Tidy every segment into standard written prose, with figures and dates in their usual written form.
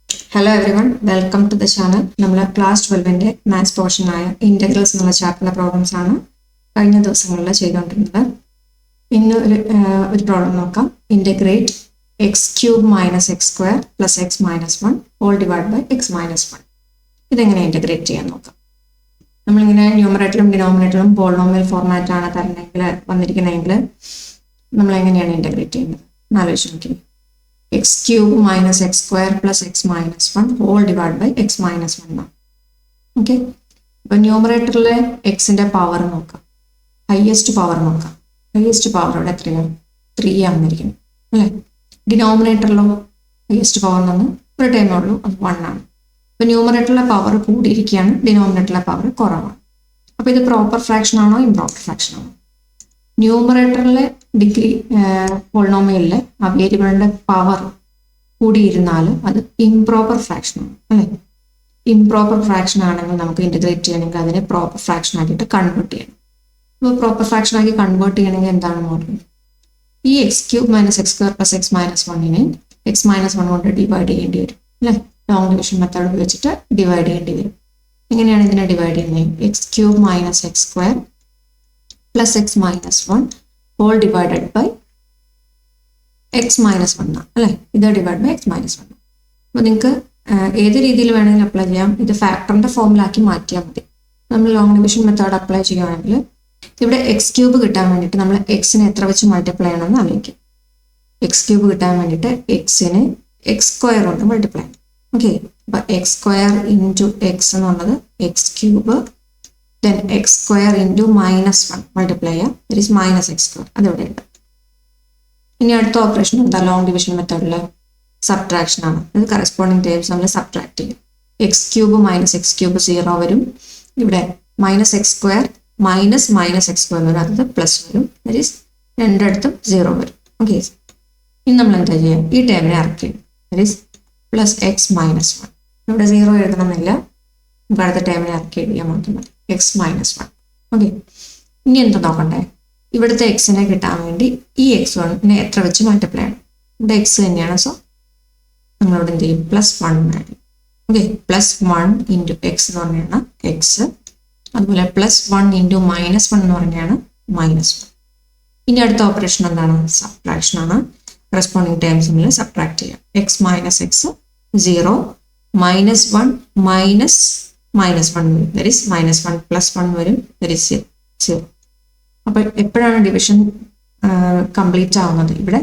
Hello everyone, welcome to the channel. നമ്മൾ class 12ന്റെ maths portion ആയ integrals എന്നുള്ള ചാപ്റ്ററിലെ problems ആണ് കഴിഞ്ഞ ദിവസങ്ങളിൽ ചെയ്തുകൊണ്ടിരുന്നത്. ഇന്ന് ഒരു പ്രോബ്ലം നോക്കാം. Integrate x³ - x² + x - 1 whole divide by x - 1. ഇതെങ്ങനെ ഇന്റഗ്രേറ്റ് ചെയ്യാൻ നോക്കാം. നമ്മളിങ്ങനെ ന്യൂമറേറ്ററും ഡിനോമിനേറ്ററും പോളിനോമിയൽ ഫോർമാറ്റ് ആണ് വന്നിരിക്കുന്നതെങ്കിൽ നമ്മൾ എങ്ങനെയാണ് ഇന്റഗ്രേറ്റ് ചെയ്യുന്നത് എന്ന് ആലോചിച്ച് നോക്കി. x³ - x² + x - 1 whole divide by x - 1. Okay, അപ്പൊ ന്യൂമറേറ്ററിലെ എക്സിന്റെ പവർ നോക്കാം. ഹയസ്റ്റ് പവർ നോക്കാം. ഹയസ്റ്റ് പവർ ഇവിടെ എത്രയാണ്? 3 ആണെന്നിരിക്കുന്നു അല്ലേ. ഡിനോമിനേറ്ററിലോ ഹയസ്റ്റ് പവർ എന്ന് ഒരു ടൈമേ ഉള്ളൂ, അത് 1 ആണ്. ഇപ്പൊ ന്യൂമറേറ്ററിലെ പവർ കൂടിയിരിക്കുകയാണ്, ഡിനോമിനേറ്ററിലെ പവർ കുറവാണ്. അപ്പൊ ഇത് പ്രോപ്പർ ഫ്രാക്ഷൻ ആണോ ഇംപ്രോപ്പർ ഫ്രാക്ഷൻ ആണോ? ന്യൂമറേറ്ററിലെ ഡിഗ്രി പോളിനോമിയലിലെ ആ വേരിയബിളിന്റെ പവർ കൂടിയിരുന്നാൽ അത് ഇംപ്രോപ്പർ ഫ്രാക്ഷൻ ആണ് അല്ലേ. ഇംപ്രോപ്പർ ഫ്രാക്ഷൻ ആണെങ്കിൽ നമുക്ക് ഇന്റഗ്രേറ്റ് ചെയ്യണമെങ്കിൽ അതിനെ പ്രോപ്പർ ഫ്രാക്ഷൻ ആക്കിയിട്ട് കൺവേർട്ട് ചെയ്യണം. അപ്പോൾ പ്രോപ്പർ ഫ്രാക്ഷൻ ആക്കി കൺവേർട്ട് ചെയ്യണമെങ്കിൽ എന്താണ് മോഡൽ? ഈ x³ - x² + x - 1നെ x - 1 കൊണ്ട് ഡിവൈഡ് ചെയ്യേണ്ടി വരും അല്ലേ. ലോങ് ഡിവിഷൻ മെത്തേഡ് ഉപയോഗിച്ചിട്ട് ഡിവൈഡ് ചെയ്യേണ്ടി വരും. എങ്ങനെയാണ് ഇതിനെ ഡിവൈഡ് ചെയ്യുന്നത്? x³ - x² + x - 1 whole divided by x - 1 അല്ലേ. ഇത് ഡിവൈഡ് ബൈ x - 1. അപ്പോൾ നിങ്ങൾക്ക് ഏത് രീതിയിൽ വേണമെങ്കിലും അപ്ലൈ ചെയ്യാം. ഇത് ഫാക്ടറിന്റെ ഫോമിലാക്കി മാറ്റിയാൽ മതി. നമ്മൾ ലോങ് ഡിവിഷൻ മെത്തേഡ് അപ്ലൈ ചെയ്യുകയാണെങ്കിൽ ഇവിടെ x³ കിട്ടാൻ വേണ്ടിയിട്ട് നമ്മൾ എക്സിനെ എത്ര വെച്ച് മൾട്ടിപ്ലൈ ചെയ്യണമെന്ന് ആലോചിക്കും. x³ കിട്ടാൻ വേണ്ടിയിട്ട് എക്സിനെ x² കൊണ്ട് മൾട്ടിപ്ലൈ ചെയ്യണം. ഓക്കെ, അപ്പൊ x² × x എന്നുള്ളത് x³ then x² × -1 മൾട്ടിപ്ലൈ ചെയ്യാം, ദാറ്റ് ഈസ് -x². അതിവിടെ ഉണ്ട്. ഇനി അടുത്ത ഓപ്പറേഷൻ എന്താ? ലോങ് ഡിവിഷൻ മെത്തേഡില് സബ്ട്രാക്ഷൻ ആണ്. ഇത് കറസ്പോണ്ടിങ് ടേംസ് നമ്മൾ സബ്ട്രാക്ട് ചെയ്യും. x³ - x³ 0 വരും. ഇവിടെ -x² -x² വരും, അത് പ്ലസ് വരും, ദാറ്റ് ഈസ് രണ്ടിടത്തും 0 വരും. ഓക്കെ, ഇനി നമ്മൾ എന്താ ചെയ്യുക? ഈ ടേമിനെ ഇറക്കി, ദാറ്റ് ഈസ് പ്ലസ് x - 1. ഇവിടെ 0 എഴുതണമെന്നില്ല, നമുക്ക് അടുത്ത ടേമിനെ ഇറക്കി എഴുതിയാൽ മാത്രം മതി, x - 1. ഓക്കെ, ഇനി എന്താ നോക്കണ്ടേ? ഇവിടുത്തെ എക്സിനെ കിട്ടാൻ വേണ്ടി ഈ x1നെ എത്ര വെച്ച് മൾട്ടിപ്ലൈ ചെയ്യണം? ഇവിടെ x തന്നെയാണ്, സോ നമ്മളിവിടെ എന്ത് ചെയ്യും? +1 ആഡ്. ഓക്കെ, +1 × x എന്ന് പറഞ്ഞാണ് x, അതുപോലെ +1 × -1 എന്ന് പറഞ്ഞാണ് -1. ഇനി അടുത്ത ഓപ്പറേഷൻ എന്താണ്? സബ്ട്രാക്ഷൻ ആണ്. കറസ്പോണ്ടിങ് ടേംസ് നമ്മൾ സബ്ട്രാക്ട് ചെയ്യാം. x - x 0 -1 -1 വരും, ദാറ്റ് ഈസ് -1 + 1 വരും, ദാറ്റ് ഈസ് 0. അപ്പൊ എപ്പോഴാണ് ഡിവിഷൻ കംപ്ലീറ്റ് ആവുന്നത്? ഇവിടെ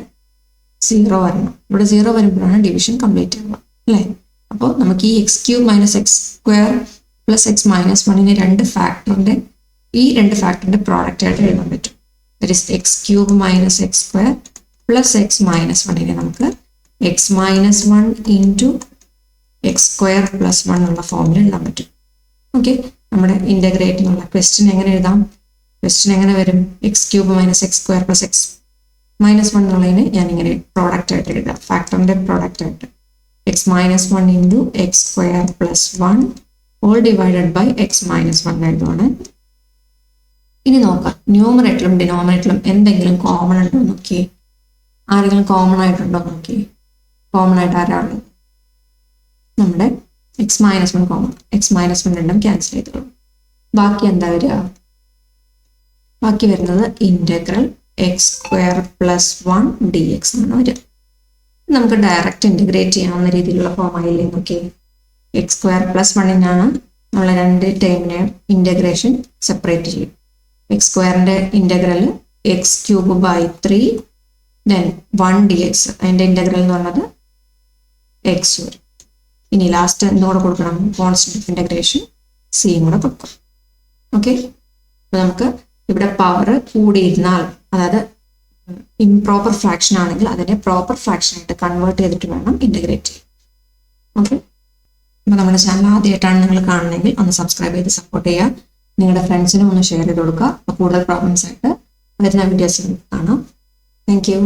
0 വരണം. ഇവിടെ 0 വരുമ്പോഴാണ് ഡിവിഷൻ കംപ്ലീറ്റ് ആവുക അല്ലേ. അപ്പോൾ നമുക്ക് ഈ x³ - x² + x - 1നെ രണ്ട് ഫാക്ടറിന്റെ പ്രോഡക്റ്റ് ആയിട്ട് എഴുതാൻ പറ്റും. That is x³ - x² + x - 1നെ നമുക്ക് x - 1 × x² + 1 ഉള്ള ഫോമിൽ എഴുതാൻ പറ്റും. ഓക്കെ, നമ്മുടെ ഇന്റഗ്രേറ്റ് എന്നുള്ള ക്വസ്റ്റ്യൻ എങ്ങനെ എഴുതാം? ക്വസ്റ്റ്യൻ എങ്ങനെ വരും? x³ - x² + x - 1 എന്നുള്ളതിന് ഞാനിങ്ങനെ പ്രോഡക്റ്റ് ആയിട്ട് എഴുതാം, ഫാക്ടറിന്റെ പ്രോഡക്റ്റ് ആയിട്ട് x - 1 × x² + 1 whole divided by x - 1 എഴുതുവാണ്. ഇനി നോക്കാം, ന്യൂമറേറ്ററിലും ഡിനോമിനേറ്ററിലും എന്തെങ്കിലും കോമൺ ഉണ്ടോ നോക്കി. ആരെങ്കിലും കോമൺ ആയിട്ടുണ്ടോ നോക്കി. കോമൺ ആയിട്ട് ആരാ ഉള്ളത്? നമ്മുടെ x - 1 കോമൺ. x - 1 രണ്ടും ക്യാൻസൽ ചെയ്തോളൂ. ബാക്കി എന്താ വരിക? ബാക്കി വരുന്നത് ഇന്റഗ്രൽ x² + 1 dx ആണ് വരിക. നമുക്ക് ഡയറക്റ്റ് ഇന്റഗ്രേറ്റ് ചെയ്യാവുന്ന രീതിയിലുള്ള ഫോം ആയില്ലേ നോക്കി. x² + 1 നമ്മൾ രണ്ട് ടേമിനെ ഇന്റഗ്രേഷൻ സെപ്പറേറ്റ് ചെയ്യും. x² integral x³ / 3 then 1 dx, അതിന്റെ ഇന്റഗ്രൽ എന്ന് പറയുന്നത് x വരും. ഇനി ലാസ്റ്റ് എന്തുകൂടെ കൊടുക്കണം? കോൺസ്റ്റന്റ് ഓഫ് ഇന്റഗ്രേഷൻ c കൂടെ കൊടുക്കണം. ഓക്കെ, അപ്പൊ നമുക്ക് ഇവിടെ പവർ കൂടിയിരുന്നാൽ, അതായത് ഇംപ്രോപ്പർ ഫ്രാക്ഷൻ ആണെങ്കിൽ അതിനെ പ്രോപ്പർ ഫ്രാക്ഷൻ ആയിട്ട് കൺവേർട്ട് ചെയ്തിട്ട് വേണം ഇന്റഗ്രേറ്റ് ചെയ്യാൻ. ഓക്കെ, അപ്പൊ നമ്മുടെ ചാനൽ ആദ്യമായിട്ടാണ് നിങ്ങൾ കാണുന്നതെങ്കിൽ ഒന്ന് സബ്സ്ക്രൈബ് ചെയ്ത് സപ്പോർട്ട് ചെയ്യുക. നിങ്ങളുടെ ഫ്രണ്ട്സിനും ഒന്ന് ഷെയർ ചെയ്ത് കൊടുക്കുക. അപ്പോൾ കൂടുതൽ പ്രോബ്ലംസ് ആയിട്ട് വരുന്ന വീഡിയോസ് കാണാം. Thank you.